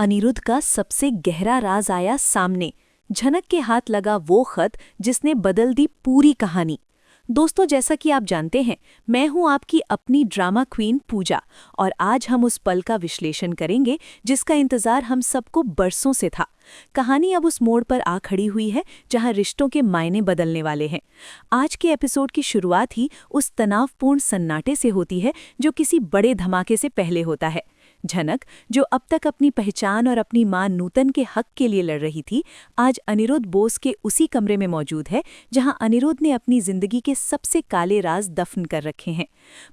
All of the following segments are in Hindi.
अनिरुद्ध का सबसे गहरा राज आया सामने। झनक के हाथ लगा वो खत जिसने बदल दी पूरी कहानी। दोस्तों, जैसा कि आप जानते हैं, मैं हूं आपकी अपनी ड्रामा क्वीन पूजा, और आज हम उस पल का विश्लेषण करेंगे जिसका इंतजार हम सबको बरसों से था। कहानी अब उस मोड़ पर आ खड़ी हुई है जहां रिश्तों के मायने बदलने वाले हैं। आज के एपिसोड की शुरुआत ही उस तनावपूर्ण सन्नाटे से होती है जो किसी बड़े धमाके से पहले होता है। झनक, जो अब तक अपनी पहचान और अपनी मां नूतन के हक के लिए लड़ रही थी, आज अनिरुद्ध बोस के उसी कमरे में मौजूद है जहां अनिरुद्ध ने अपनी जिंदगी के सबसे काले राज दफन कर रखे हैं।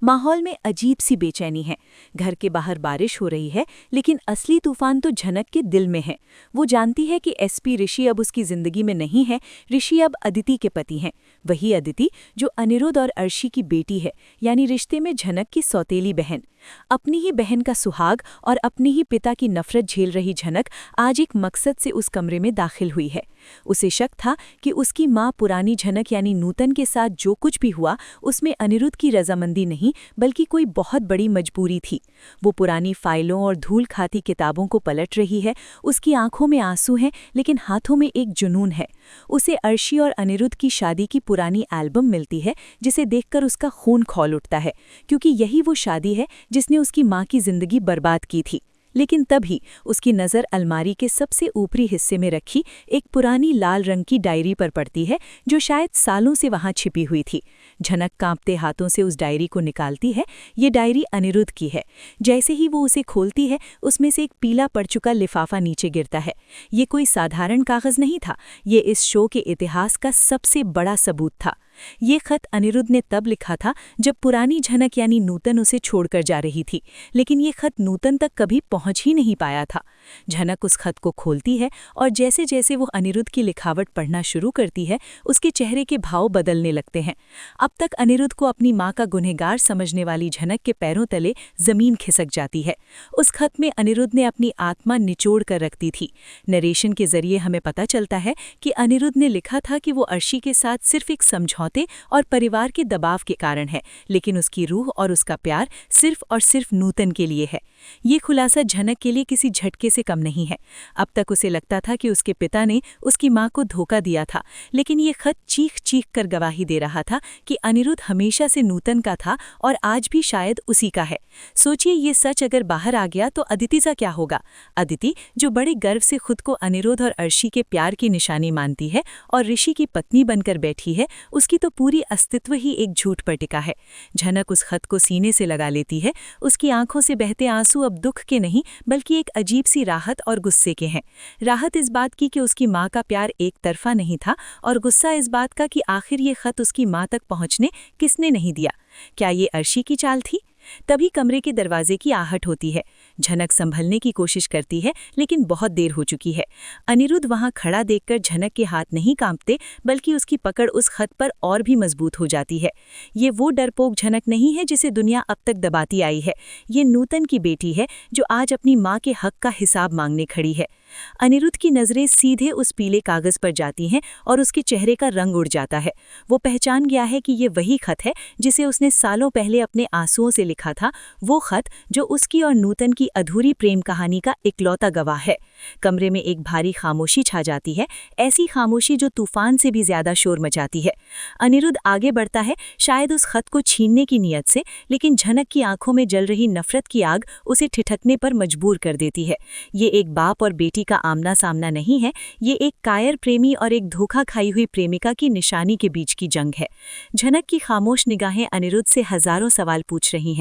माहौल में अजीब सी बेचैनी है। घर के बाहर बारिश हो रही है, लेकिन असली तूफान तो झनक के दिल में है। वो जानती है कि एसपी ऋषि अब उसकी जिंदगी में नहीं है। ऋषि अब अदिति के पति हैं, वही अदिति जो अनिरुद्ध और अर्शी की बेटी है, यानी रिश्ते में झनक की सौतेली बहन। अपनी ही बहन का सुहाग और अपने ही पिता की नफरत झेल रही झनक आज एक मकसद से उस कमरे में दाखिल हुई है। उसे शक था कि उसकी मां पुरानी झनक यानी नूतन के साथ जो कुछ भी हुआ उसमें अनिरुद्ध की रजामंदी नहीं, बल्कि कोई बहुत बड़ी मजबूरी थी। वो पुरानी फाइलों और धूल खाती किताबों को पलट रही है। उसकी आंखों में आंसू हैं, लेकिन हाथों में एक जुनून है। उसे अर्शी और अनिरुद्ध की शादी की पुरानी एल्बम मिलती है, जिसे देखकर उसका खून खौल उठता है, क्योंकि यही वो शादी है जिसने उसकी मां की जिंदगी बर्बाद की थी। लेकिन तभी उसकी नज़र अलमारी के सबसे ऊपरी हिस्से में रखी एक पुरानी लाल रंग की डायरी पर पड़ती है, जो शायद सालों से वहां छिपी हुई थी। झनक कांपते हाथों से उस डायरी को निकालती है। ये डायरी अनिरुद्ध की है। जैसे ही वो उसे खोलती है, उसमें से एक पीला पड़ चुका लिफाफा नीचे गिरता है। ये कोई साधारण कागज नहीं था, ये इस शो के इतिहास का सबसे बड़ा सबूत था। ये खत अनिरुद्ध ने तब लिखा था जब पुरानी झनक यानी नूतन उसे छोड़कर जा रही थी, लेकिन ये खत नूतन तक कभी पहुंच ही नहीं पाया था। झनक उस खत को खोलती है, और जैसे जैसे वो अनिरुद्ध की लिखावट पढ़ना शुरू करती है, उसके चेहरे के भाव बदलने लगते हैं। अब तक अनिरुद्ध को अपनी मां का गुनहगार समझने वाली झनक के पैरों तले जमीन खिसक जाती है। उस खत में अनिरुद्ध ने अपनी आत्मा निचोड़ कर रख दी थी। नरेशन के जरिए हमें पता चलता है कि अनिरुद्ध ने लिखा था कि वो अर्शी के साथ सिर्फ एक समझौते और परिवार के दबाव के कारण है, लेकिन उसकी रूह और उसका प्यार सिर्फ और सिर्फ नूतन के लिए है। ये खुलासा झनक के लिए किसी झटके से कम नहीं है। अब तक उसे लगता था कि उसके पिता ने उसकी मां को धोखा दिया था, लेकिन ये खत चीख चीख कर गवाही दे रहा था कि अनिरुद्ध हमेशा से नूतन का था और आज भी शायद उसी का है। सोचिए, ये सच अगर बाहर आ गया तो अदिति का क्या होगा? अदिति, जो बड़े गर्व से खुद को अनिरुद्ध और अर्शी के प्यार की निशानी मानती है और ऋषि की पत्नी बनकर बैठी है, उसकी तो पूरी अस्तित्व ही एक झूठ पर टिका है। झनक उस खत को सीने से लगा लेती है। उसकी आंखों से बहते आंसू अब दुख के नहीं, बल्कि एक अजीब सी राहत और गुस्से के हैं। राहत इस बात की कि उसकी मां का प्यार एक तरफा नहीं था, और गुस्सा इस बात का कि आखिर ये खत उसकी मां तक पहुंचने किसने नहीं दिया। क्या ये अर्शी की चाल थी? तभी कमरे के दरवाजे की आहट होती है। झनक संभलने की कोशिश करती है, लेकिन बहुत देर हो चुकी है। अनिरुद्ध वहां खड़ा देखकर झनक के हाथ नहीं कांपते, बल्कि उसकी पकड़ उस खत पर और भी मजबूत हो जाती है। ये वो डरपोक झनक नहीं है जिसे दुनिया अब तक दबाती आई है। ये नूतन की बेटी है जो आज अपनी मां के हक का हिसाब मांगने खड़ी है। अनिरुद्ध की नजरें सीधे उस पीले कागज पर जाती हैं और उसके चेहरे का रंग उड़ जाता है। वो पहचान गया है कि ये वही खत है जिसे उसने सालों पहले अपने आंसुओं से लिखा था, वो खत जो उसकी और नूतन की अधूरी प्रेम कहानी का इकलौता गवाह है। कमरे में एक भारी खामोशी छा जाती है, ऐसी खामोशी जो तूफान से भी ज्यादा शोर मचाती है। अनिरुद्ध आगे बढ़ता है, शायद उस खत को छीनने की नीयत से, लेकिन झनक की आंखों में जल रही नफरत की आग उसे ठिठकने पर मजबूर कर देती है। ये एक बाप और बेटी का आमना सामना नहीं है, ये एक कायर प्रेमी और एक धोखा खाई हुई प्रेमिका की निशानी के बीच की जंग है। झनक की खामोश निगाहें अनिरुद्ध से हजारों सवाल पूछ रही हैं।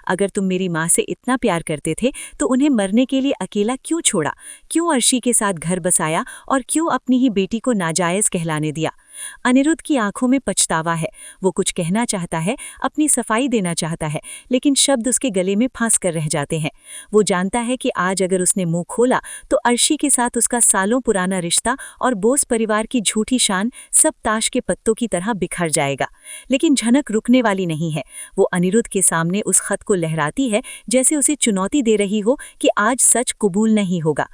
अगर तुम मेरी मां से इतना प्यार करते थे तो उन्हें मरने के लिए अकेला क्यों छोड़ा? क्यों अर्शी के साथ घर बसाया और क्यों अपनी ही बेटी को नाजायज कहलाने दिया? अनिरुद्ध की आंखों में पछतावा है। वो कुछ कहना चाहता है, अपनी सफाई देना चाहता है, लेकिन शब्द उसके गले में फंस कर रह जाते हैं। वो जानता है कि आज अगर उसने मुंह खोला तो अर्शी के साथ उसका सालों पुराना रिश्ता और बोस परिवार की झूठी शान सब ताश के पत्तों की तरह बिखर जाएगा। लेकिन झनक रुकने वाली नहीं है। वो अनिरुद्ध के सामने उस खत को लहराती है, जैसे उसे चुनौती दे रही हो कि आज सच कबूल नहीं होगा।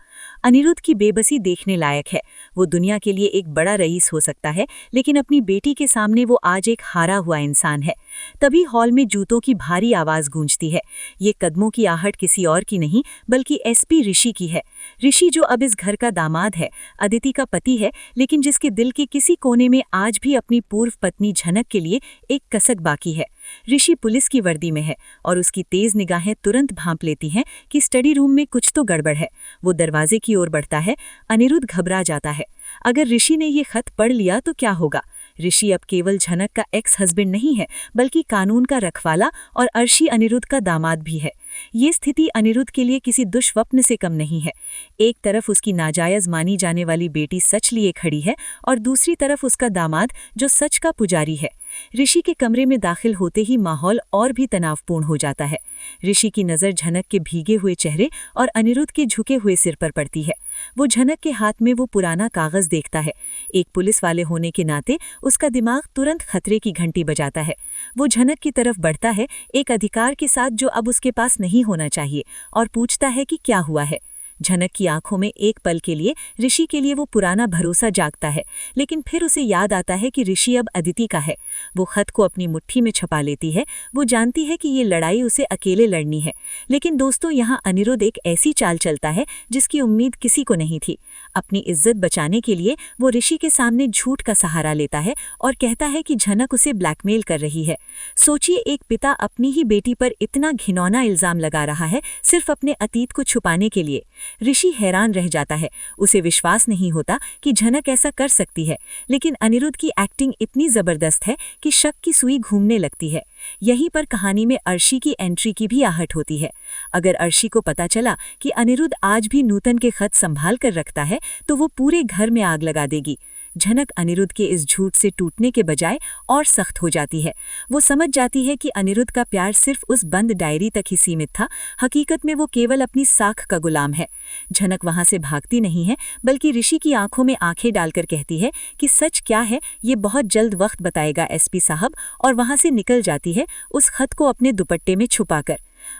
अनिरुद्ध की बेबसी देखने लायक है। वो दुनिया के लिए एक बड़ा रईस हो सकता है, लेकिन अपनी बेटी के सामने वो आज एक हारा हुआ इंसान है। तभी हॉल में जूतों की भारी आवाज गूंजती है। ये कदमों की आहट किसी और की नहीं, बल्कि एसपी ऋषि की है। ऋषि जो अब इस घर का दामाद है, अदिति का पति है, लेकिन जिसके दिल के किसी कोने में आज भी अपनी पूर्व पत्नी झनक के लिए एक कसक बाकी है। ऋषि पुलिस की वर्दी में है और उसकी तेज निगाहें तुरंत भांप लेती हैं कि स्टडी रूम में कुछ तो गड़बड़ है। वो दरवाजे की ओर बढ़ता है। अनिरुद्ध घबरा जाता है। अगर ऋषि ने ये खत पढ़ लिया तो क्या होगा? ऋषि अब केवल झनक का एक्स हस्बैंड नहीं है, बल्कि कानून का रखवाला और अर्शी अनिरुद्ध का दामाद भी है। ये स्थिति अनिरुद्ध के लिए किसी दुष्स्वप्न से कम नहीं है। एक तरफ उसकी नाजायज मानी जाने वाली बेटी सच लिए खड़ी है और दूसरी तरफ उसका दामाद जो सच का पुजारी है। ऋषि के कमरे में दाखिल होते ही माहौल और भी तनावपूर्ण हो जाता है। ऋषि की नज़र झनक के भीगे हुए चेहरे और अनिरुद्ध के झुके हुए सिर पर पड़ती है। वो झनक के हाथ में वो पुराना कागज देखता है। एक पुलिस वाले होने के नाते उसका दिमाग तुरंत खतरे की घंटी बजाता है। वो झनक की तरफ बढ़ता है, एक अधिकार के साथ जो अब उसके पास नहीं होना चाहिए, और पूछता है कि क्या हुआ है। झनक की आंखों में एक पल के लिए ऋषि के लिए वो पुराना भरोसा जागता है, लेकिन फिर उसे याद आता है कि ऋषि अब अदिति का है। वो खत को अपनी मुट्ठी में छुपा लेती है। वो जानती है कि ये लड़ाई उसे अकेले लड़नी है, लेकिन दोस्तों यहाँ अनिरुद्ध एक ऐसी चाल चलता है जिसकी उम्मीद किसी को नहीं थी। अपनी इज्जत बचाने के लिए वो ऋषि के सामने झूठ का सहारा लेता है और कहता है कि झनक उसे ब्लैकमेल कर रही है। सोचिए, एक पिता अपनी ही बेटी पर इतना घिनौना इल्जाम लगा रहा है सिर्फ अपने अतीत को छुपाने के लिए। ऋषि हैरान रह जाता है। उसे विश्वास नहीं होता कि झनक ऐसा कर सकती है, लेकिन अनिरुद्ध की एक्टिंग इतनी जबरदस्त है कि शक की सुई घूमने लगती है। यहीं पर कहानी में अर्शी की एंट्री की भी आहट होती है। अगर अर्शी को पता चला कि अनिरुद्ध आज भी नूतन के खत संभाल कर रखता है, तो वो पूरे घर में आग लगा देगी। झनक अनिरुद्ध के इस झूठ से टूटने के बजाय और सख्त हो जाती है। वो समझ जाती है कि अनिरुद्ध का प्यार सिर्फ उस बंद डायरी तक ही सीमित था। हकीकत में वो केवल अपनी साख का गुलाम है। झनक वहां से भागती नहीं है, बल्कि ऋषि की आंखों में आंखें डालकर कहती है कि सच क्या है ये बहुत जल्द वक्त बताएगा एसपी साहब, और वहां से निकल जाती है, उस खत को अपने दुपट्टे में छुपाकर।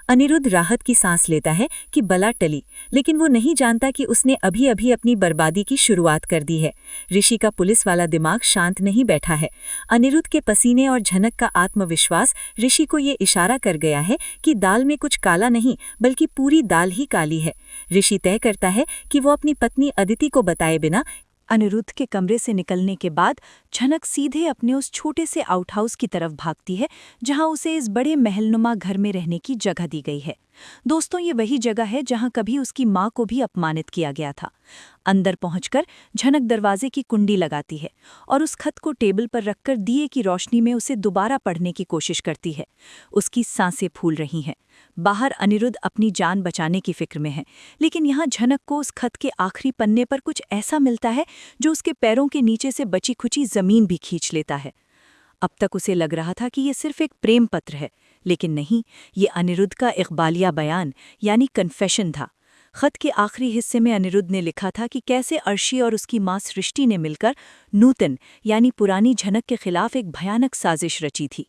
अनिरुद्ध राहत की सांस लेता है कि बला टली, लेकिन वो नहीं जानता कि उसने अभी अभी अपनी बर्बादी की शुरुआत कर दी है। ऋषि का पुलिस वाला दिमाग शांत नहीं बैठा है। अनिरुद्ध के पसीने और झनक का आत्मविश्वास ऋषि को ये इशारा कर गया है कि दाल में कुछ काला नहीं, बल्कि पूरी दाल ही काली है। ऋषि तय करता है कि वो अपनी पत्नी अदिति को बताए बिना अनिरुद्ध के कमरे से निकलने के बाद झनक सीधे अपने उस छोटे से आउटहाउस की तरफ भागती है जहां उसे इस बड़े महलनुमा घर में रहने की जगह दी गई है। दोस्तों, ये वही जगह है जहां कभी उसकी मां को भी अपमानित किया गया था। अंदर पहुंचकर झनक दरवाजे की कुंडी लगाती है और उस खत को टेबल पर रखकर दिए की रोशनी में उसे दोबारा पढ़ने की कोशिश करती है। उसकी सांसें फूल रही हैं। बाहर अनिरुद्ध अपनी जान बचाने की फिक्र में है, लेकिन यहाँ झनक को उस खत के आखिरी पन्ने पर कुछ ऐसा मिलता है जो उसके पैरों के नीचे से बची खुची जमीन भी खींच लेता है। अब तक उसे लग रहा था कि ये सिर्फ एक प्रेम पत्र है, लेकिन नहीं, ये अनिरुद्ध का इकबालिया बयान यानी कन्फेशन था। खत के आखिरी हिस्से में अनिरुद्ध ने लिखा था कि कैसे अर्शी और उसकी मां सृष्टि ने मिलकर नूतन यानी पुरानी झनक के खिलाफ एक भयानक साजिश रची थी।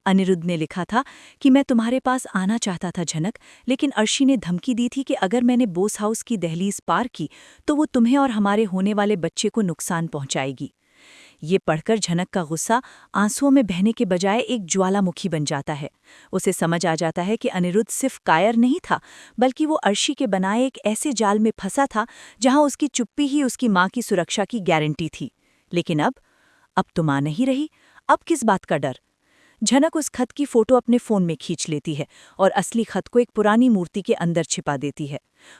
अनिरुद्ध ने लिखा था कि मैं तुम्हारे पास आना चाहता था झनक, लेकिन अर्शी ने धमकी दी थी कि अगर मैंने बोस हाउस की दहलीज पार की तो वो तुम्हें और हमारे होने वाले बच्चे को नुकसान पहुंचाएगी। ये पढ़कर झनक का गुस्सा आंसुओं में बहने के बजाय एक ज्वालामुखी बन जाता है। उसे समझ आ जाता है कि अनिरुद्ध सिर्फ कायर नहीं था, बल्कि वो अर्शी के बनाए एक ऐसे जाल में फंसा था जहां उसकी चुप्पी ही उसकी मां की सुरक्षा की गारंटी थी। लेकिन अब तो मां नहीं रही, अब किस बात का डर? झनक उस खत की फोटो अपने फोन में खींच लेती है और असली खत को एक पुरानी मूर्ति के अंदर छिपा देती है।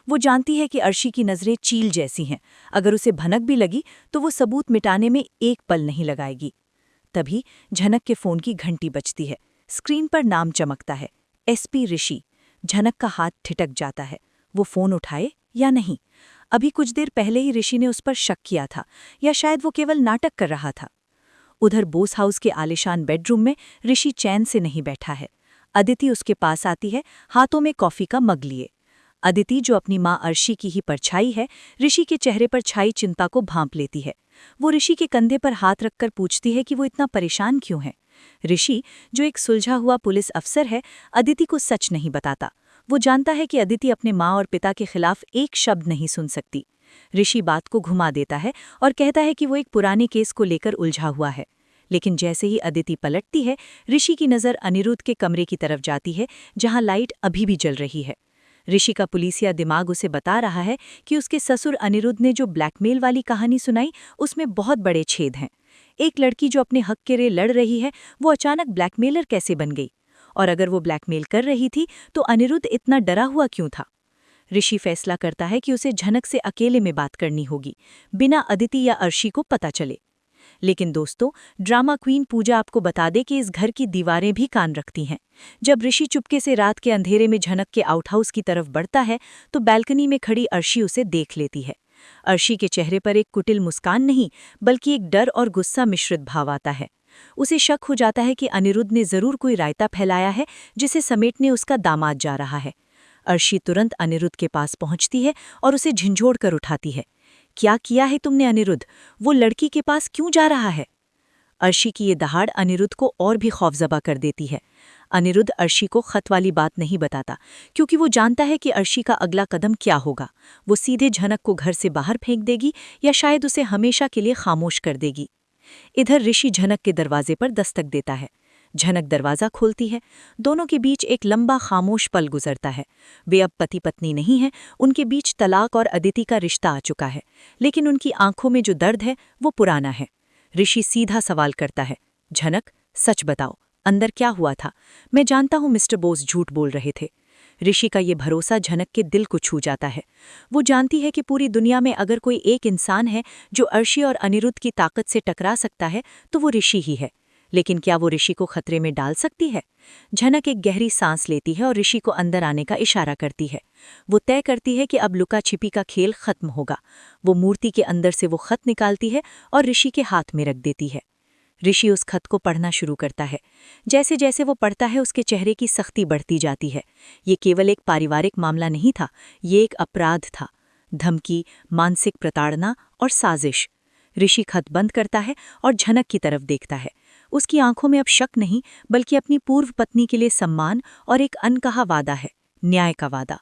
वो जानती है कि अर्शी की नज़रें चील जैसी हैं। अगर उसे भनक भी लगी तो वो सबूत मिटाने में एक पल नहीं लगाएगी। तभी झनक के फोन की घंटी बजती है। स्क्रीन पर नाम चमकता है, एसपी ऋषि। झनक का हाथ ठिठक जाता है। वो फोन उठाए या नहीं? अभी कुछ देर पहले ही ऋषि ने उस पर शक किया था, या शायद वो केवल नाटक कर रहा था। उधर बोस हाउस के आलिशान बेडरूम में ऋषि चैन से नहीं बैठा है। अदिति उसके पास आती है, हाथों में कॉफी का मग लिए। अदिति, जो अपनी मां अर्शी की ही परछाई है, ऋषि के चेहरे पर छाई चिंता को भांप लेती है। वो ऋषि के कंधे पर हाथ रखकर पूछती है कि वो इतना परेशान क्यों है। ऋषि, जो एक सुलझा हुआ पुलिस अफसर है, अदिति को सच नहीं बताता। वो जानता है कि अदिति अपने माँ और पिता के खिलाफ एक शब्द नहीं सुन सकती। ऋषि बात को घुमा देता है और कहता है कि वो एक पुराने केस को लेकर उलझा हुआ है। लेकिन जैसे ही अदिति पलटती है, ऋषि की नज़र अनिरुद्ध के कमरे की तरफ जाती है, जहां लाइट अभी भी जल रही है। ऋषि का पुलिसिया दिमाग उसे बता रहा है कि उसके ससुर अनिरुद्ध ने जो ब्लैकमेल वाली कहानी सुनाई, उसमें बहुत बड़े छेद हैं। एक लड़की जो अपने हक के लिए लड़ रही है, वो अचानक ब्लैकमेलर कैसे बन गई? और अगर वो ब्लैकमेल कर रही थी, तो अनिरुद्ध इतना डरा हुआ क्यों था? ऋषि फैसला करता है कि उसे झनक से अकेले में बात करनी होगी, बिना अदिति या अर्शी को पता चले। लेकिन दोस्तों, ड्रामा क्वीन पूजा आपको बता दे कि इस घर की दीवारें भी कान रखती हैं। जब ऋषि चुपके से रात के अंधेरे में झनक के आउटहाउस की तरफ बढ़ता है, तो बालकनी में खड़ी अर्शी उसे देख लेती है। अर्शी के चेहरे पर एक कुटिल मुस्कान नहीं, बल्कि एक डर और गुस्सा मिश्रित भाव आता है। उसे शक हो जाता है कि अनिरुद्ध ने जरूर कोई रायता फैलाया है, जिसे समेटने उसका दामाद जा रहा है। अर्शी तुरंत अनिरुद्ध के पास पहुंचती है और उसे झिंझोड़ कर उठाती है। क्या किया है तुमने अनिरुद्ध? वो लड़की के पास क्यों जा रहा है? अर्शी की ये दहाड़ अनिरुद्ध को और भी खौफजदा कर देती है। अनिरुद्ध अर्शी को खत वाली बात नहीं बताता, क्योंकि वो जानता है कि अर्शी का अगला कदम क्या होगा। वो सीधे झनक को घर से बाहर फेंक देगी या शायद उसे हमेशा के लिए खामोश कर देगी। इधर ऋषि झनक के दरवाजे पर दस्तक देता है। झनक दरवाज़ा खोलती है। दोनों के बीच एक लंबा खामोश पल गुजरता है। वे अब पति पत्नी नहीं हैं, उनके बीच तलाक और अदिति का रिश्ता आ चुका है, लेकिन उनकी आंखों में जो दर्द है वो पुराना है। ऋषि सीधा सवाल करता है, झनक, सच बताओ, अंदर क्या हुआ था? मैं जानता हूँ मिस्टर बोस झूठ बोल रहे थे। ऋषि का ये भरोसा झनक के दिल को छू जाता है। वो जानती है कि पूरी दुनिया में अगर कोई एक इंसान है जो अर्शी और अनिरुद्ध की ताकत से टकरा सकता है, तो वो ऋषि ही है। लेकिन क्या वो ऋषि को खतरे में डाल सकती है? झनक एक गहरी सांस लेती है और ऋषि को अंदर आने का इशारा करती है। वो तय करती है कि अब लुका छिपी का खेल खत्म होगा। वो मूर्ति के अंदर से वो खत निकालती है और ऋषि के हाथ में रख देती है। ऋषि उस खत को पढ़ना शुरू करता है। जैसे जैसे वो पढ़ता है, उसके चेहरे की सख्ती बढ़ती जाती है। ये केवल एक पारिवारिक मामला नहीं था, ये एक अपराध था। धमकी, मानसिक प्रताड़ना और साजिश। ऋषि खत बंद करता है और झनक की तरफ देखता है। उसकी आंखों में अब शक नहीं, बल्कि अपनी पूर्व पत्नी के लिए सम्मान और एक अनकहा वादा है, न्याय का वादा।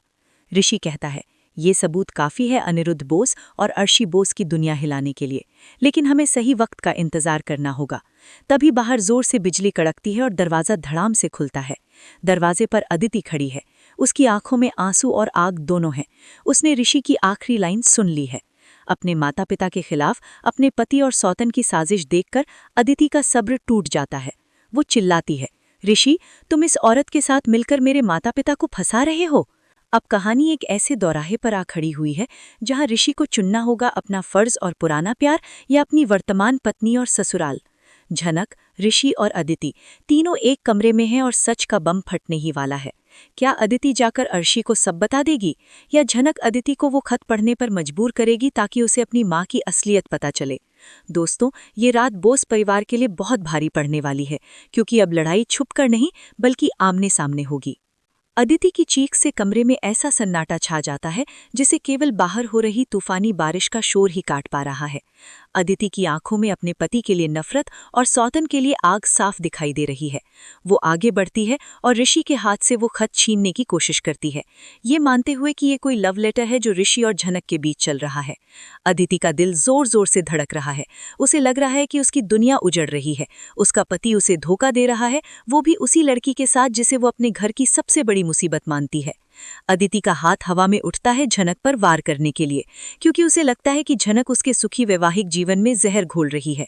ऋषि कहता है, ये सबूत काफ़ी है अनिरुद्ध बोस और अर्शी बोस की दुनिया हिलाने के लिए, लेकिन हमें सही वक्त का इंतजार करना होगा। तभी बाहर जोर से बिजली कड़कती है और दरवाज़ा धड़ाम से खुलता है। दरवाजे पर अदिति खड़ी है। उसकी आंखों में आंसू और आग दोनों हैं। उसने ऋषि की आखिरी लाइन सुन ली है। अपने माता पिता के खिलाफ अपने पति और सौतन की साजिश देखकर अदिति का सब्र टूट जाता है। वो चिल्लाती है, ऋषि, तुम इस औरत के साथ मिलकर मेरे माता पिता को फंसा रहे हो। अब कहानी एक ऐसे दौराहे पर आ खड़ी हुई है जहां ऋषि को चुनना होगा अपना फर्ज और पुराना प्यार या अपनी वर्तमान पत्नी और ससुराल। झनक, ऋषि और अदिति तीनों एक कमरे में हैं और सच का बम फटने ही वाला है। क्या अदिति जाकर अर्शी को सब बता देगी, या झनक अदिति को वो खत पढ़ने पर मजबूर करेगी ताकि उसे अपनी माँ की असलियत पता चले? दोस्तों, ये रात बोस परिवार के लिए बहुत भारी पड़ने वाली है, क्योंकि अब लड़ाई छुपकर नहीं बल्कि आमने सामने होगी। अदिति की चीख से कमरे में ऐसा सन्नाटा छा जाता है जिसे केवल बाहर हो रही तूफानी बारिश का शोर ही काट पा रहा है। अदिति की आंखों में अपने पति के लिए नफरत और सौतन के लिए आग साफ दिखाई दे रही है। वो आगे बढ़ती है और ऋषि के हाथ से वो खत छीनने की कोशिश करती है, ये मानते हुए कि ये कोई लव लेटर है जो ऋषि और झनक के बीच चल रहा है। अदिति का दिल जोर जोर से धड़क रहा है। उसे लग रहा है कि उसकी दुनिया उजड़ रही है। उसका पति उसे धोखा दे रहा है, वो भी उसी लड़की के साथ जिसे वो अपने घर की सबसे बड़ी मुसीबत मानती है। अदिति का हाथ हवा में उठता है झनक पर वार करने के लिए, क्योंकि उसे लगता है कि झनक उसके सुखी वैवाहिक जीवन में जहर घोल रही है।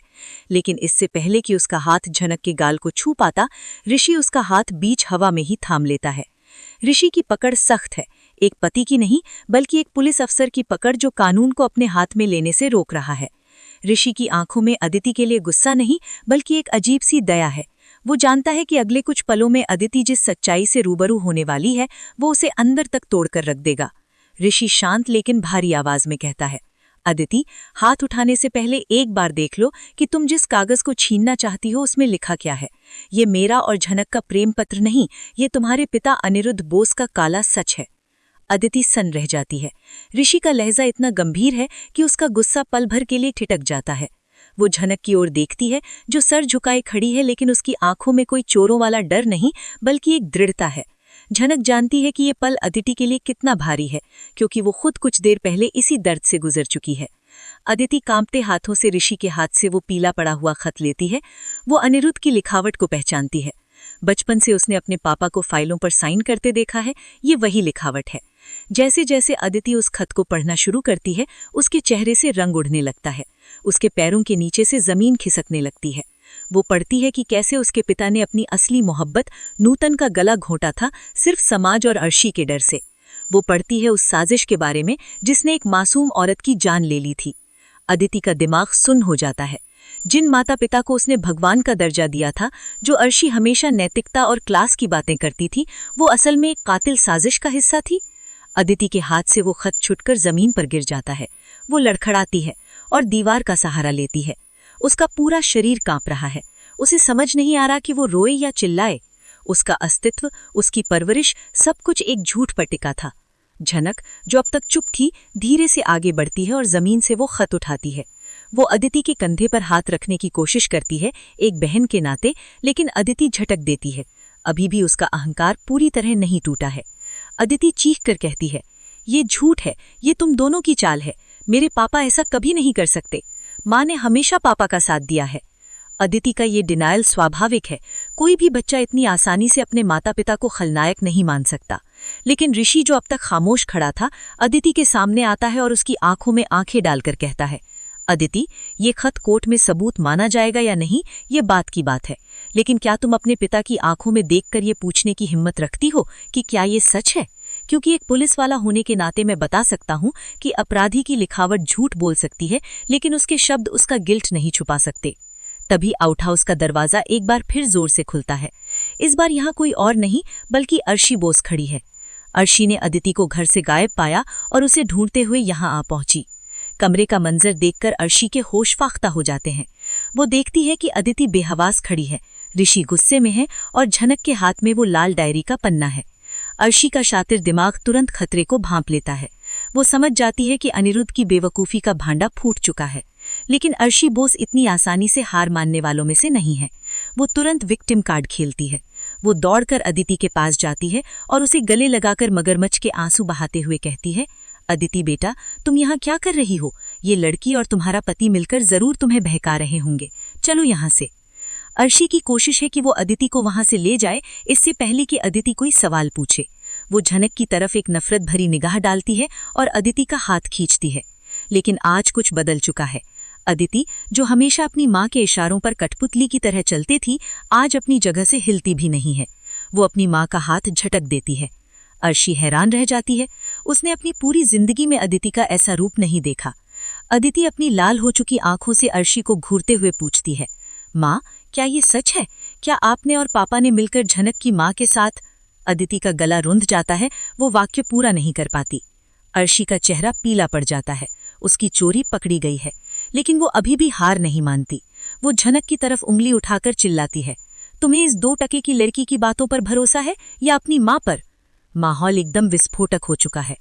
लेकिन इससे पहले कि उसका हाथ झनक के गाल को छू पाता, ऋषि उसका हाथ बीच हवा में ही थाम लेता है। ऋषि की पकड़ सख्त है, एक पति की नहीं बल्कि एक पुलिस अफसर की पकड़ जो कानून को अपने हाथ में लेने से रोक रहा है। ऋषि की आंखों में अदिति के लिए गुस्सा नहीं बल्कि एक अजीब सी दया है। वो जानता है कि अगले कुछ पलों में अदिति जिस सच्चाई से रूबरू होने वाली है वो उसे अंदर तक तोड़कर रख देगा। ऋषि शांत लेकिन भारी आवाज में कहता है, अदिति, हाथ उठाने से पहले एक बार देख लो कि तुम जिस कागज को छीनना चाहती हो उसमें लिखा क्या है। ये मेरा और झनक का प्रेम पत्र नहीं, ये तुम्हारे पिता अनिरुद्ध बोस का काला सच है। अदिति सन्न रह जाती है। ऋषि का लहजा इतना गंभीर है कि उसका गुस्सा पल भर के लिए ठिठक जाता है। वो झनक की ओर देखती है जो सर झुकाए खड़ी है, लेकिन उसकी आंखों में कोई चोरों वाला डर नहीं बल्कि एक दृढ़ता है। झनक जानती है कि ये पल अदिति के लिए कितना भारी है, क्योंकि वो खुद कुछ देर पहले इसी दर्द से गुजर चुकी है। अदिति कांपते हाथों से ऋषि के हाथ से वो पीला पड़ा हुआ खत लेती है। वो अनिरुद्ध की लिखावट को पहचानती है। बचपन से उसने अपने पापा को फाइलों पर साइन करते देखा है, ये वही लिखावट है। जैसे जैसे अदिति उस खत को पढ़ना शुरू करती है, उसके चेहरे से रंग उड़ने लगता है। उसके पैरों के नीचे से जमीन खिसकने लगती है। वो पढ़ती है कि कैसे उसके पिता ने अपनी असली मोहब्बत नूतन का गला घोंटा था, सिर्फ समाज और अर्शी के डर से। वो पढ़ती है उस साजिश के बारे में जिसने एक मासूम औरत की जान ले ली थी। अदिति का दिमाग सुन्न हो जाता है। जिन माता पिता को उसने भगवान का दर्जा दिया था, जो अर्शी हमेशा नैतिकता और क्लास की बातें करती थी, वो असल में एक कातिल साजिश का हिस्सा थी। अदिति के हाथ से वो खत छुटकर जमीन पर गिर जाता है। वो लड़खड़ाती है और दीवार का सहारा लेती है। उसका पूरा शरीर कांप रहा है। उसे समझ नहीं आ रहा कि वो रोए या चिल्लाए। उसका अस्तित्व, उसकी परवरिश, सब कुछ एक झूठ पर टिका था। झनक, जो अब तक चुप थी, धीरे से आगे बढ़ती है और जमीन से वो खत उठाती है। वो अदिति के कंधे पर हाथ रखने की कोशिश करती है, एक बहन के नाते, लेकिन अदिति झटक देती है। अभी भी उसका अहंकार पूरी तरह नहीं टूटा है। अदिति चीख कर कहती है, ये झूठ है, ये तुम दोनों की चाल है। मेरे पापा ऐसा कभी नहीं कर सकते। माँ ने हमेशा पापा का साथ दिया है। अदिति का ये डिनायल स्वाभाविक है। कोई भी बच्चा इतनी आसानी से अपने माता पिता को खलनायक नहीं मान सकता। लेकिन ऋषि, जो अब तक खामोश खड़ा था, अदिति के सामने आता है और उसकी आंखों में आंखें डालकर कहता है, अदिति, ये खत कोर्ट में सबूत माना जाएगा या नहीं, ये बात की बात है। लेकिन क्या तुम अपने पिता की आंखों में देखकर ये पूछने की हिम्मत रखती हो कि क्या ये सच है? क्योंकि एक पुलिस वाला होने के नाते मैं बता सकता हूं कि अपराधी की लिखावट झूठ बोल सकती है, लेकिन उसके शब्द उसका गिल्ट नहीं छुपा सकते। तभी आउट हाउस का दरवाजा एक बार फिर जोर से खुलता है। इस बार यहाँ कोई और नहीं बल्कि अर्शी बोस खड़ी है। अर्शी ने अदिति को घर से गायब पाया और उसे ढूंढते हुए यहाँ आ पहुंची। कमरे का मंजर देखकर अर्शी के होश फाख्ता हो जाते हैं। वो देखती है कि अदिति बेहवास खड़ी है, ऋषि गुस्से में है और झनक के हाथ में वो लाल डायरी का पन्ना है। अर्शी का शातिर दिमाग तुरंत खतरे को भांप लेता है। वो समझ जाती है कि अनिरुद्ध की बेवकूफ़ी का भांडा फूट चुका है। लेकिन अर्शी बोस इतनी आसानी से हार मानने वालों में से नहीं है। वो तुरंत विक्टिम कार्ड खेलती है। वो दौड़कर अदिति के पास जाती है और उसे गले लगाकर मगरमच्छ के आंसू बहाते हुए कहती है, अदिति बेटा, तुम यहाँ क्या कर रही हो? ये लड़की और तुम्हारा पति मिलकर जरूर तुम्हें बहका रहे होंगे। चलो यहाँ से। अर्शी की कोशिश है कि वो अदिति को वहां से ले जाए, इससे पहले कि अदिति कोई सवाल पूछे। वो झनक की तरफ एक नफरत भरी निगाह डालती है और अदिति का हाथ खींचती है। लेकिन आज कुछ बदल चुका है। अदिति, जो हमेशा अपनी माँ के इशारों पर कठपुतली की तरह चलती थी, आज अपनी जगह से हिलती भी नहीं है। वो अपनी माँ का हाथ झटक देती है। अर्शी हैरान रह जाती है। उसने अपनी पूरी जिंदगी में अदिति का ऐसा रूप नहीं देखा। अदिति अपनी लाल हो चुकी आंखों से अर्शी को घूरते हुए पूछती है, माँ, क्या ये सच है? क्या आपने और पापा ने मिलकर झनक की माँ के साथ? अदिति का गला रुंध जाता है। वो वाक्य पूरा नहीं कर पाती। अर्शी का चेहरा पीला पड़ जाता है। उसकी चोरी पकड़ी गई है, लेकिन वो अभी भी हार नहीं मानती। वो झनक की तरफ उंगली उठाकर चिल्लाती है, तुम्हें इस 2 टके की लड़की की बातों पर भरोसा है या अपनी माँ पर? माहौल एकदम विस्फोटक हो चुका है।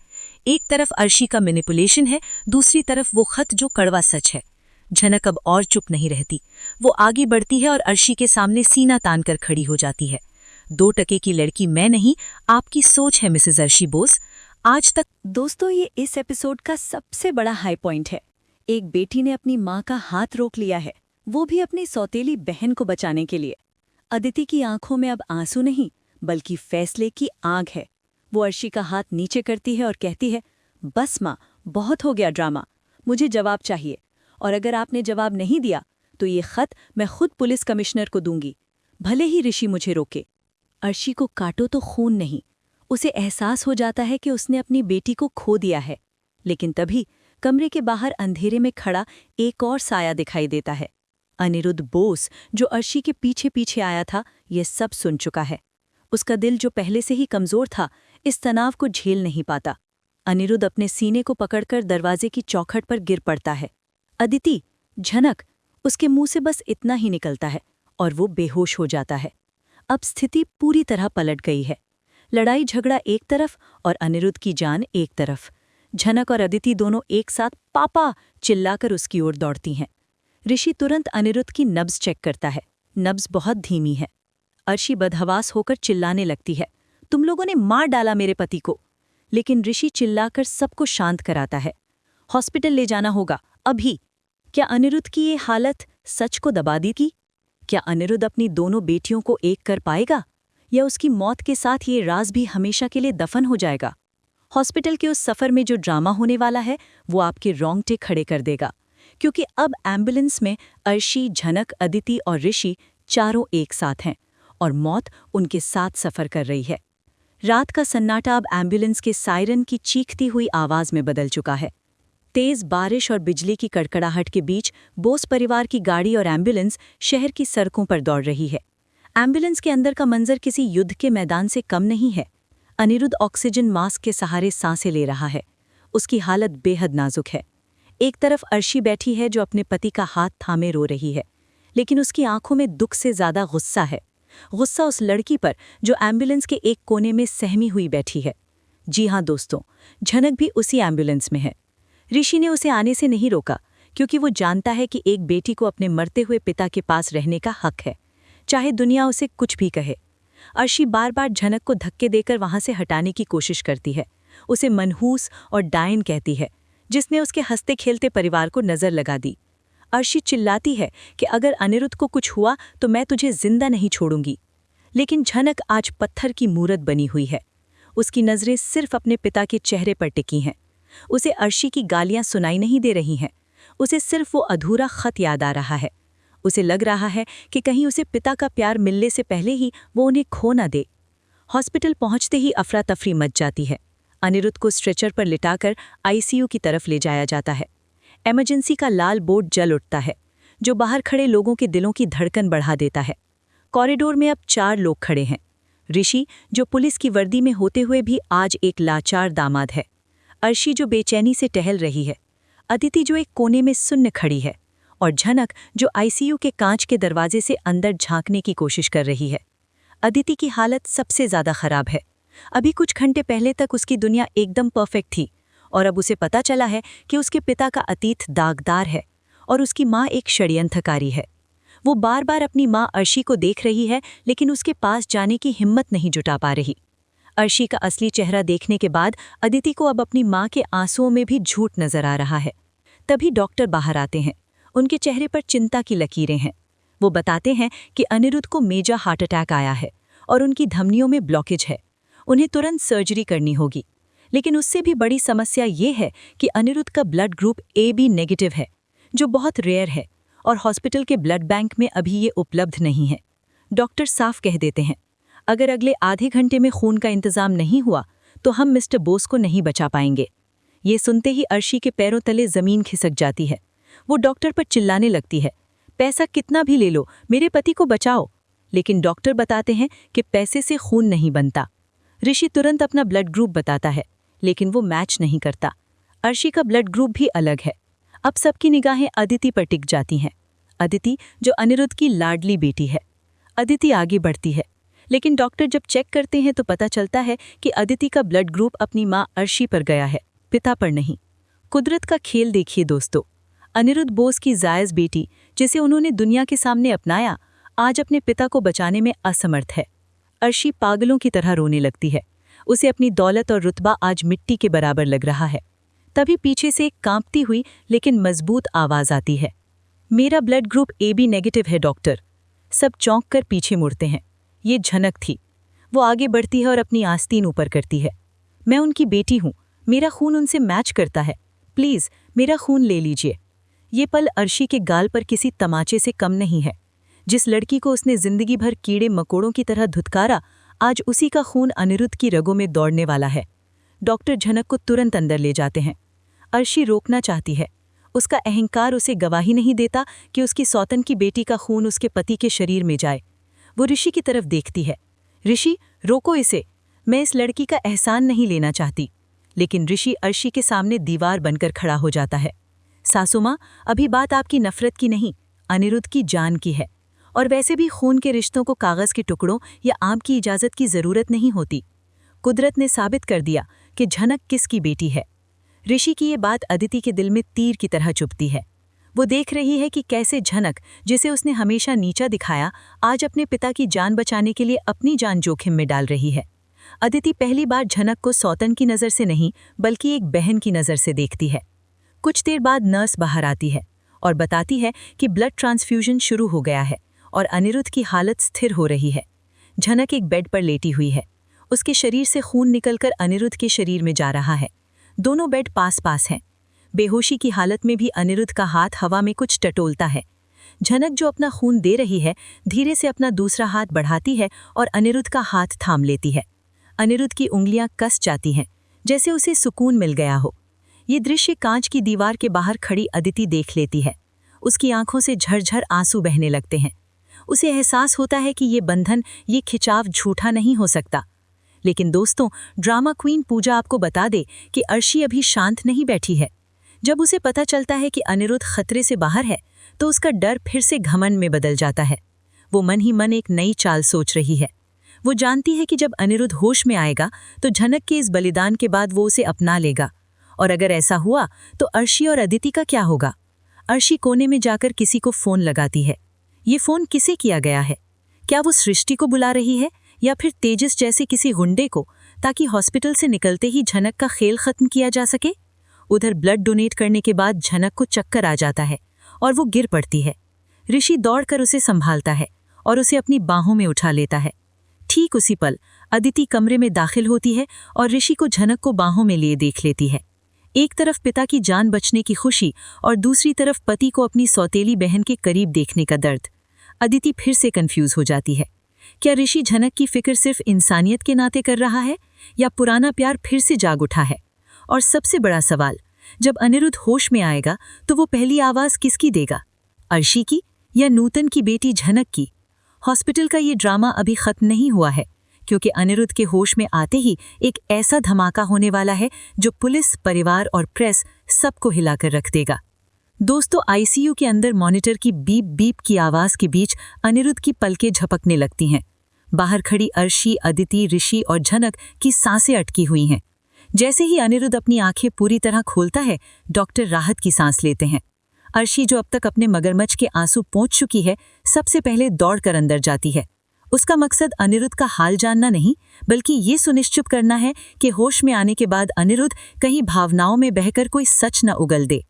एक तरफ अर्शी का मैनिपुलेशन है, दूसरी तरफ वो खत जो कड़वा सच है। झनक अब और चुप नहीं रहती। वो आगे बढ़ती है और अर्शी के सामने सीना तान कर खड़ी हो जाती है। 2 टके की लड़की मैं नहीं, आपकी सोच है मिसेज अर्शी बोस। आज तक दोस्तों, ये इस एपिसोड का सबसे बड़ा हाई पॉइंट है। एक बेटी ने अपनी माँ का हाथ रोक लिया है, वो भी अपनी सौतेली बहन को बचाने के लिए। अदिति की आंखों में अब आंसू नहीं बल्कि फैसले की आग है। वो अर्शी का हाथ नीचे करती है और कहती है, बस माँ, बहुत हो गया ड्रामा। मुझे जवाब चाहिए, और अगर आपने जवाब नहीं दिया तो ये खत मैं खुद पुलिस कमिश्नर को दूंगी, भले ही ऋषि मुझे रोके। अर्शी को काटो तो खून नहीं। उसे एहसास हो जाता है कि उसने अपनी बेटी को खो दिया है। लेकिन तभी कमरे के बाहर अंधेरे में खड़ा एक और साया दिखाई देता है। अनिरुद्ध बोस, जो अर्शी के पीछे पीछे आया था, ये सब सुन चुका है। उसका दिल, जो पहले से ही कमजोर था, इस तनाव को झेल नहीं पाता। अनिरुद्ध अपने सीने को पकड़कर दरवाजे की चौखट पर गिर पड़ता है। अदिति, झनक, उसके मुंह से बस इतना ही निकलता है और वो बेहोश हो जाता है। अब स्थिति पूरी तरह पलट गई है। लड़ाई झगड़ा एक तरफ और अनिरुद्ध की जान एक तरफ। झनक और अदिति दोनों एक साथ पापा चिल्लाकर उसकी ओर दौड़ती हैं। ऋषि तुरंत अनिरुद्ध की नब्ज चेक करता है। नब्ज बहुत धीमी है। अर्शी बदहवास होकर चिल्लाने लगती है, तुम लोगों ने मार डाला मेरे पति को। लेकिन ऋषि चिल्लाकर सबको शांत कराता है। हॉस्पिटल ले जाना होगा, अभी। क्या अनिरुद्ध की ये हालत सच को दबा देगी? क्या अनिरुद्ध अपनी दोनों बेटियों को एक कर पाएगा, या उसकी मौत के साथ ये राज भी हमेशा के लिए दफन हो जाएगा? हॉस्पिटल के उस सफर में जो ड्रामा होने वाला है वो आपके रोंगटे खड़े कर देगा, क्योंकि अब एम्बुलेंस में अर्शी, झनक, अदिति और ऋषि चारों एक साथ हैं और मौत उनके साथ सफर कर रही है। रात का सन्नाटा अब एम्बुलेंस के सायरन की चीखती हुई आवाज में बदल चुका है। तेज बारिश और बिजली की कड़कड़ाहट के बीच बोस परिवार की गाड़ी और एम्बुलेंस शहर की सड़कों पर दौड़ रही है। एम्बुलेंस के अंदर का मंजर किसी युद्ध के मैदान से कम नहीं है। अनिरुद्ध ऑक्सीजन मास्क के सहारे सांसें ले रहा है। उसकी हालत बेहद नाजुक है। एक तरफ अर्शी बैठी है जो अपने पति का हाथ थामे रो रही है, लेकिन उसकी आंखों में दुख से ज्यादा गुस्सा है। गुस्सा उस लड़की पर जो एम्बुलेंस के एक कोने में सहमी हुई बैठी है। जी हाँ दोस्तों, झनक भी उसी एम्बुलेंस में है। ऋषि ने उसे आने से नहीं रोका, क्योंकि वो जानता है कि एक बेटी को अपने मरते हुए पिता के पास रहने का हक है, चाहे दुनिया उसे कुछ भी कहे। अर्शी बार बार झनक को धक्के देकर वहां से हटाने की कोशिश करती है। उसे मनहूस और डायन कहती है, जिसने उसके हंसते खेलते परिवार को नजर लगा दी। अर्शी चिल्लाती है कि अगर अनिरुद्ध को कुछ हुआ तो मैं तुझे जिंदा नहीं छोड़ूंगी। लेकिन झनक आज पत्थर की मूरत बनी हुई है। उसकी नजरें सिर्फ अपने पिता के चेहरे पर टिकी हैं। उसे अर्शी की गालियां सुनाई नहीं दे रही हैं। उसे सिर्फ वो अधूरा खत याद आ रहा है। उसे लग रहा है कि कहीं उसे पिता का प्यार मिलने से पहले ही वो उन्हें खो न दे। हॉस्पिटल पहुंचते ही अफरा तफरी मच जाती है। अनिरुद्ध को स्ट्रेचर पर लिटाकर आईसीयू की तरफ ले जाया जाता है। इमरजेंसी का लाल बोर्ड जल उठता है, जो बाहर खड़े लोगों के दिलों की धड़कन बढ़ा देता है। कॉरिडोर में अब 4 लोग खड़े हैं। ऋषि, जो पुलिस की वर्दी में होते हुए भी आज एक लाचार दामाद है। अर्शी, जो बेचैनी से टहल रही है। अदिति, जो एक कोने में सुन्न खड़ी है। और झनक, जो आईसीयू के कांच के दरवाजे से अंदर झांकने की कोशिश कर रही है। अदिति की हालत सबसे ज्यादा खराब है। अभी कुछ घंटे पहले तक उसकी दुनिया एकदम परफेक्ट थी, और अब उसे पता चला है कि उसके पिता का अतीत दागदार है और उसकी माँ एक षड्यंत्रकारी है। वो बार बार अपनी माँ अर्शी को देख रही है, लेकिन उसके पास जाने की हिम्मत नहीं जुटा पा रही। अर्शी का असली चेहरा देखने के बाद अदिति को अब अपनी माँ के आंसुओं में भी झूठ नजर आ रहा है। तभी डॉक्टर बाहर आते हैं। उनके चेहरे पर चिंता की लकीरें हैं। वो बताते हैं कि अनिरुद्ध को मेजर हार्ट अटैक आया है और उनकी धमनियों में ब्लॉकेज है। उन्हें तुरंत सर्जरी करनी होगी। लेकिन उससे भी बड़ी समस्या ये है कि अनिरुद्ध का ब्लड ग्रुप AB नेगेटिव है, जो बहुत रेयर है, और हॉस्पिटल के ब्लड बैंक में अभी ये उपलब्ध नहीं है। डॉक्टर साफ कह देते हैं, अगर अगले आधे घंटे में खून का इंतजाम नहीं हुआ तो हम मिस्टर बोस को नहीं बचा पाएंगे। ये सुनते ही अर्शी के पैरों तले जमीन खिसक जाती है। वो डॉक्टर पर चिल्लाने लगती है, पैसा कितना भी ले लो, मेरे पति को बचाओ। लेकिन डॉक्टर बताते हैं कि पैसे से खून नहीं बनता। ऋषि तुरंत अपना ब्लड ग्रुप बताता है, लेकिन वो मैच नहीं करता। अर्शी का ब्लड ग्रुप भी अलग है। अब सबकी निगाहें अदिति पर टिक जाती हैं। अदिति, जो अनिरुद्ध की लाडली बेटी है। अदिति आगे बढ़ती है, लेकिन डॉक्टर जब चेक करते हैं तो पता चलता है कि अदिति का ब्लड ग्रुप अपनी माँ अर्शी पर गया है, पिता पर नहीं। कुदरत का खेल देखिए दोस्तों। अनिरुद्ध बोस की जायज़ बेटी, जिसे उन्होंने दुनिया के सामने अपनाया, आज अपने पिता को बचाने में असमर्थ है। अर्शी पागलों की तरह रोने लगती है। उसे अपनी दौलत और रुतबा आज मिट्टी के बराबर लग रहा है। तभी पीछे से एक कांपती हुई लेकिन मजबूत आवाज आती है, मेरा ब्लड ग्रुप AB नेगेटिव है डॉक्टर। सब चौंक कर पीछे मुड़ते हैं। ये झनक थी। वो आगे बढ़ती है और अपनी आस्तीन ऊपर करती है। मैं उनकी बेटी हूँ, मेरा खून उनसे मैच करता है, प्लीज मेरा खून ले लीजिए। ये पल अर्शी के गाल पर किसी तमाचे से कम नहीं है। जिस लड़की को उसने जिंदगी भर कीड़े मकोड़ों की तरह धुतकारा, आज उसी का खून अनिरुद्ध की रगों में दौड़ने वाला है। डॉक्टर झनक को तुरंत अंदर ले जाते हैं। अर्शी रोकना चाहती है। उसका अहंकार उसे गवाही नहीं देता कि उसकी सौतन की बेटी का खून उसके पति के शरीर में जाए। वो ऋषि की तरफ देखती है। ऋषि, रोको इसे, मैं इस लड़की का एहसान नहीं लेना चाहती। लेकिन ऋषि अर्शी के सामने दीवार बनकर खड़ा हो जाता है। सासू माँ, अभी बात आपकी नफरत की नहीं, अनिरुद्ध की जान की है। और वैसे भी खून के रिश्तों को कागज के टुकड़ों या आम की इजाजत की जरूरत नहीं होती। कुदरत ने साबित कर दिया कि झनक किसकी बेटी है। ऋषि की ये बात अदिति के दिल में तीर की तरह चुभती है। वो देख रही है कि कैसे झनक, जिसे उसने हमेशा नीचा दिखाया, आज अपने पिता की जान बचाने के लिए अपनी जान जोखिम में डाल रही है। अदिति पहली बार झनक को सौतन की नज़र से नहीं बल्कि एक बहन की नज़र से देखती है। कुछ देर बाद नर्स बाहर आती है और बताती है कि ब्लड ट्रांसफ्यूजन शुरू हो गया है और अनिरुद्ध की हालत स्थिर हो रही है। झनक एक बेड पर लेटी हुई है। उसके शरीर से खून निकलकर अनिरुद्ध के शरीर में जा रहा है। दोनों बेड पास पास हैं। बेहोशी की हालत में भी अनिरुद्ध का हाथ हवा में कुछ टटोलता है। झनक जो अपना खून दे रही है धीरे से अपना दूसरा हाथ बढ़ाती है और अनिरुद्ध का हाथ थाम लेती है। अनिरुद्ध की उंगलियां कस जाती हैं, जैसे उसे सुकून मिल गया हो। ये दृश्य कांच की दीवार के बाहर खड़ी अदिति देख लेती है। उसकी आंखों से झरझर आंसू बहने लगते हैं। उसे एहसास होता है कि ये बंधन, ये खिंचाव झूठा नहीं हो सकता। लेकिन दोस्तों, ड्रामा क्वीन पूजा आपको बता दे कि अर्शी अभी शांत नहीं बैठी है। जब उसे पता चलता है कि अनिरुद्ध खतरे से बाहर है तो उसका डर फिर से घमंड में बदल जाता है। वो मन ही मन एक नई चाल सोच रही है। वो जानती है कि जब अनिरुद्ध होश में आएगा तो झनक के इस बलिदान के बाद वो उसे अपना लेगा, और अगर ऐसा हुआ तो अर्शी और अदिति का क्या होगा। अर्शी कोने में जाकर किसी को फोन लगाती है। ये फोन किसे किया गया है? क्या वो सृष्टि को बुला रही है या फिर तेजस जैसे किसी गुंडे को, ताकि हॉस्पिटल से निकलते ही झनक का खेल खत्म किया जा सके? उधर ब्लड डोनेट करने के बाद झनक को चक्कर आ जाता है और वो गिर पड़ती है। ऋषि दौड़कर उसे संभालता है और उसे अपनी बाहों में उठा लेता है। ठीक उसी पल अदिति कमरे में दाखिल होती है और ऋषि को झनक को बाहों में लिए देख लेती है। एक तरफ पिता की जान बचने की खुशी और दूसरी तरफ पति को अपनी सौतेली बहन के करीब देखने का दर्द। अदिति फिर से कंफ्यूज हो जाती है। क्या ऋषि झनक की फिक्र सिर्फ इंसानियत के नाते कर रहा है या पुराना प्यार फिर से जाग उठा है? और सबसे बड़ा सवाल, जब अनिरुद्ध होश में आएगा तो वो पहली आवाज किसकी देगा? अर्शी की या नूतन की बेटी झनक की? हॉस्पिटल का ये ड्रामा अभी खत्म नहीं हुआ है, क्योंकि अनिरुद्ध के होश में आते ही एक ऐसा धमाका होने वाला है जो पुलिस, परिवार और प्रेस सबको हिलाकर रख देगा। दोस्तों, आईसीयू के अंदर मॉनिटर की बीप बीप की आवाज के बीच अनिरुद्ध की पलकें झपकने लगती हैं। बाहर खड़ी अर्शी, अदिति, ऋषि और झनक की सांसें अटकी हुई हैं। जैसे ही अनिरुद्ध अपनी आंखें पूरी तरह खोलता है, डॉक्टर राहत की सांस लेते हैं। अर्शी, जो अब तक अपने मगरमच्छ के आंसू पोंछ चुकी है, सबसे पहले दौड़कर अंदर जाती है। उसका मकसद अनिरुद्ध का हाल जानना नहीं, बल्कि ये सुनिश्चित करना है कि होश में आने के बाद अनिरुद्ध कहीं भावनाओं में बहकर कोई सच न उगल दे।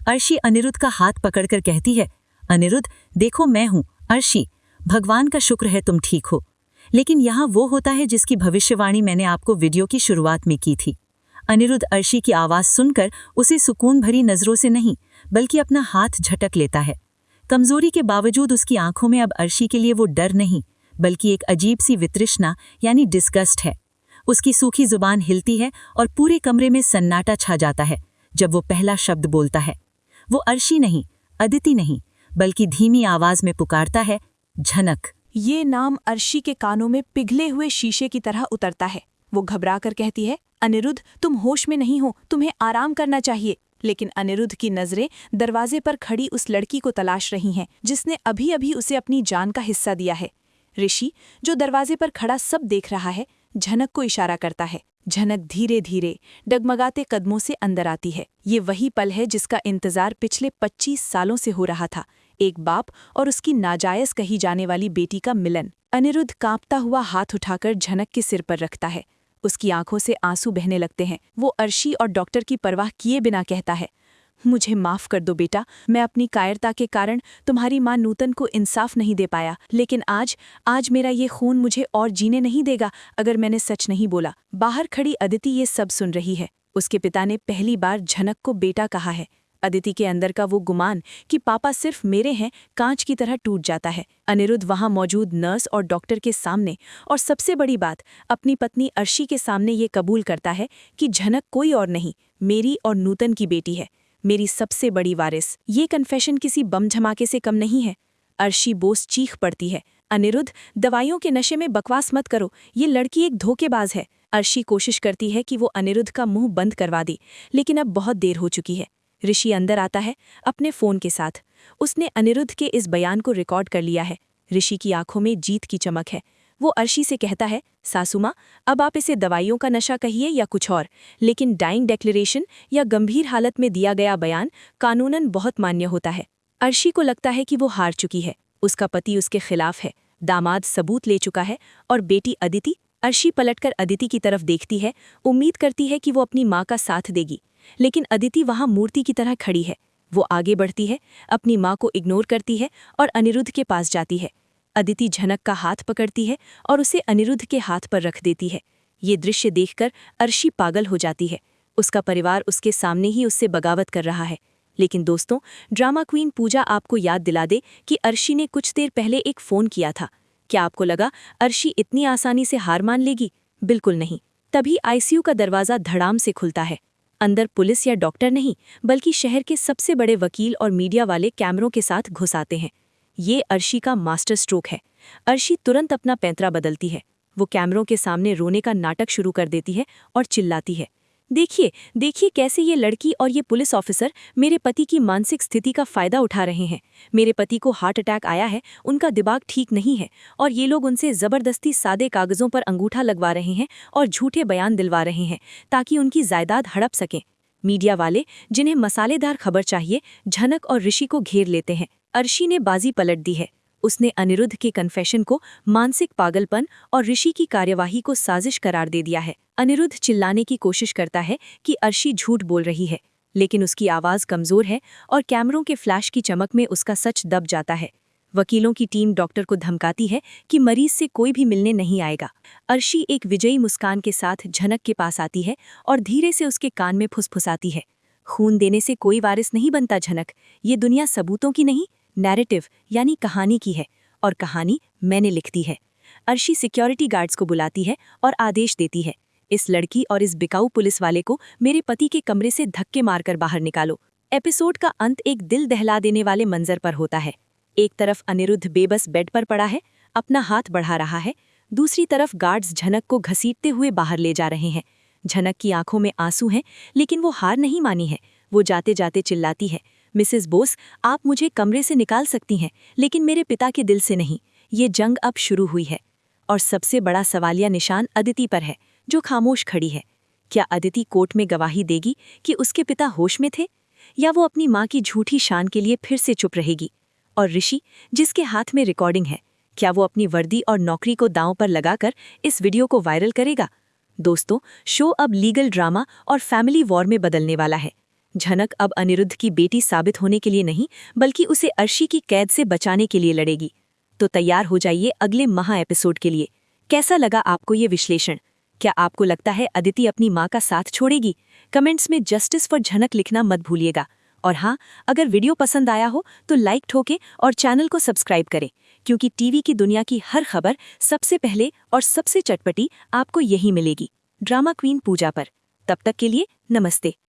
अर्शी अनिरुद्ध का हाथ पकड़कर कहती है, अनिरुद्ध देखो, मैं हूं अर्शी, भगवान का शुक्र है तुम ठीक हो। लेकिन यहाँ वो होता है जिसकी भविष्यवाणी मैंने आपको वीडियो की शुरुआत में की थी। अनिरुद्ध अर्शी की आवाज़ सुनकर उसे सुकून भरी नज़रों से नहीं बल्कि अपना हाथ झटक लेता है। कमजोरी के बावजूद उसकी आंखों में अब अर्शी के लिए वो डर नहीं बल्कि एक अजीब सी वितृष्णा यानी डिस्गस्ट है। उसकी सूखी जुबान हिलती है और पूरे कमरे में सन्नाटा छा जाता है जब वो पहला शब्द बोलता है। वो अर्शी नहीं, अदिति नहीं, बल्कि धीमी आवाज में पुकारता है, झनक। ये नाम अर्शी के कानों में पिघले हुए शीशे की तरह उतरता है। वो घबरा कर कहती है, अनिरुद्ध तुम होश में नहीं हो, तुम्हें आराम करना चाहिए। लेकिन अनिरुद्ध की नजरें दरवाजे पर खड़ी उस लड़की को तलाश रही हैं जिसने अभी अभी उसे अपनी जान का हिस्सा दिया है। ऋषि, जो दरवाजे पर खड़ा सब देख रहा है, झनक को इशारा करता है। झनक धीरे धीरे डगमगाते कदमों से अंदर आती है। ये वही पल है जिसका इंतजार पिछले 25 सालों से हो रहा था, एक बाप और उसकी नाजायज कही जाने वाली बेटी का मिलन। अनिरुद्ध कांपता हुआ हाथ उठाकर झनक के सिर पर रखता है। उसकी आंखों से आंसू बहने लगते हैं। वो अर्शी और डॉक्टर की परवाह किए बिना कहता है, मुझे माफ कर दो बेटा, मैं अपनी कायरता के कारण तुम्हारी माँ नूतन को इंसाफ नहीं दे पाया। लेकिन आज मेरा ये खून मुझे और जीने नहीं देगा अगर मैंने सच नहीं बोला। बाहर खड़ी अदिति ये सब सुन रही है। उसके पिता ने पहली बार झनक को बेटा कहा है। अदिति के अंदर का वो गुमान कि पापा सिर्फ मेरे हैं कांच की तरह टूट जाता है। अनिरुद्ध वहां मौजूद नर्स और डॉक्टर के सामने और सबसे बड़ी बात अपनी पत्नी अर्शी के सामने ये कबूल करता है कि झनक कोई और नहीं, मेरी और नूतन की बेटी है, मेरी सबसे बड़ी वारिस। ये कन्फेशन किसी बम धमाके से कम नहीं है। अर्शी बोस चीख पड़ती है, अनिरुद्ध दवाइयों के नशे में बकवास मत करो, ये लड़की एक धोखेबाज है। अर्शी कोशिश करती है कि वो अनिरुद्ध का मुंह बंद करवा दे, लेकिन अब बहुत देर हो चुकी है। ऋषि अंदर आता है अपने फोन के साथ। उसने अनिरुद्ध के इस बयान को रिकॉर्ड कर लिया है। ऋषि की आंखों में जीत की चमक है। वो अर्शी से कहता है, सासू माँ, अब आप इसे दवाइयों का नशा कहिए या कुछ और, लेकिन डाइंग डिक्लेरेशन या गंभीर हालत में दिया गया बयान कानूनन बहुत मान्य होता है। अर्शी को लगता है कि वो हार चुकी है। उसका पति उसके खिलाफ है, दामाद सबूत ले चुका है और बेटी अदिति अर्शी पलटकर अदिति की तरफ देखती है, उम्मीद करती है कि वो अपनी माँ का साथ देगी, लेकिन अदिति वहाँ मूर्ति की तरह खड़ी है। वो आगे बढ़ती है, अपनी माँ को इग्नोर करती है और अनिरुद्ध के पास जाती है। अदिति झनक का हाथ पकड़ती है और उसे अनिरुद्ध के हाथ पर रख देती है। ये दृश्य देखकर अर्शी पागल हो जाती है। उसका परिवार उसके सामने ही उससे बगावत कर रहा है। लेकिन दोस्तों, ड्रामा क्वीन पूजा आपको याद दिला दे कि अर्शी ने कुछ देर पहले एक फ़ोन किया था। क्या आपको लगा अर्शी इतनी आसानी से हार मान लेगी? बिल्कुल नहीं। तभी आईसीयू का दरवाज़ा धड़ाम से खुलता है। अंदर पुलिस या डॉक्टर नहीं, बल्कि शहर के सबसे बड़े वकील और मीडिया वाले कैमरों के साथ घुस आते हैं। ये अर्शी का मास्टर स्ट्रोक है। अर्शी तुरंत अपना पैंतरा बदलती है। वो कैमरों के सामने रोने का नाटक शुरू कर देती है और चिल्लाती है, देखिए देखिए कैसे ये लड़की और ये पुलिस ऑफिसर मेरे पति की मानसिक स्थिति का फ़ायदा उठा रहे हैं। मेरे पति को हार्ट अटैक आया है, उनका दिमाग ठीक नहीं है और ये लोग उनसे ज़बरदस्ती सादे कागज़ों पर अंगूठा लगवा रहे हैं और झूठे बयान दिलवा रहे हैं ताकि उनकी जायदाद हड़प सकें। मीडिया वाले, जिन्हें मसालेदार खबर चाहिए, झनक और ऋषि को घेर लेते हैं। अर्शी ने बाजी पलट दी है। उसने अनिरुद्ध के कन्फेशन को मानसिक पागलपन और ऋषि की कार्यवाही को साजिश करार दे दिया है। अनिरुद्ध चिल्लाने की कोशिश करता है कि अर्शी झूठ बोल रही है, लेकिन उसकी आवाज़ कमज़ोर है और कैमरों के फ्लैश की चमक में उसका सच दब जाता है। वकीलों की टीम डॉक्टर को धमकाती है कि मरीज से कोई भी मिलने नहीं आएगा। अर्शी एक विजयी मुस्कान के साथ झनक के पास आती है और धीरे से उसके कान में फुसफुसाती है, खून देने से कोई वारिस नहीं बनता झनक। ये दुनिया सबूतों की नहीं, नैरेटिव यानी कहानी की है, और कहानी मैंने लिख दी है। अर्शी सिक्योरिटी गार्ड्स को बुलाती है और आदेश देती है, इस लड़की और इस बिकाऊ पुलिस वाले को मेरे पति के कमरे से धक्के मारकर बाहर निकालो। एपिसोड का अंत एक दिल दहला देने वाले मंजर पर होता है। एक तरफ अनिरुद्ध बेबस बेड पर पड़ा है, अपना हाथ बढ़ा रहा है। दूसरी तरफ गार्ड्स झनक को घसीटते हुए बाहर ले जा रहे हैं। झनक की आंखों में आंसू हैं, लेकिन वो हार नहीं मानी है। वो जाते जाते चिल्लाती है, मिसेस बोस, आप मुझे कमरे से निकाल सकती हैं, लेकिन मेरे पिता के दिल से नहीं। ये जंग अब शुरू हुई है और सबसे बड़ा सवालिया निशान अदिति पर है, जो खामोश खड़ी है। क्या अदिति कोर्ट में गवाही देगी कि उसके पिता होश में थे, या वो अपनी माँ की झूठी शान के लिए फिर से चुप रहेगी? और ऋषि, जिसके हाथ में रिकॉर्डिंग है, क्या वो अपनी वर्दी और नौकरी को दांव पर लगाकर इस वीडियो को वायरल करेगा? दोस्तों, शो अब लीगल ड्रामा और फैमिली वॉर में बदलने वाला है। झनक अब अनिरुद्ध की बेटी साबित होने के लिए नहीं, बल्कि उसे अर्शी की कैद से बचाने के लिए लड़ेगी। तो तैयार हो जाइए अगले महा एपिसोड के लिए। कैसा लगा आपको ये विश्लेषण? क्या आपको लगता है अदिति अपनी माँ का साथ छोड़ेगी? कमेंट्स में जस्टिस फॉर झनक लिखना मत भूलिएगा। और हाँ, अगर वीडियो पसंद आया हो तो लाइक ठोकें और चैनल को सब्सक्राइब करें, क्योंकि टीवी की दुनिया की हर खबर सबसे पहले और सबसे चटपटी आपको यहीं मिलेगी, ड्रामा क्वीन पूजा पर। तब तक के लिए नमस्ते।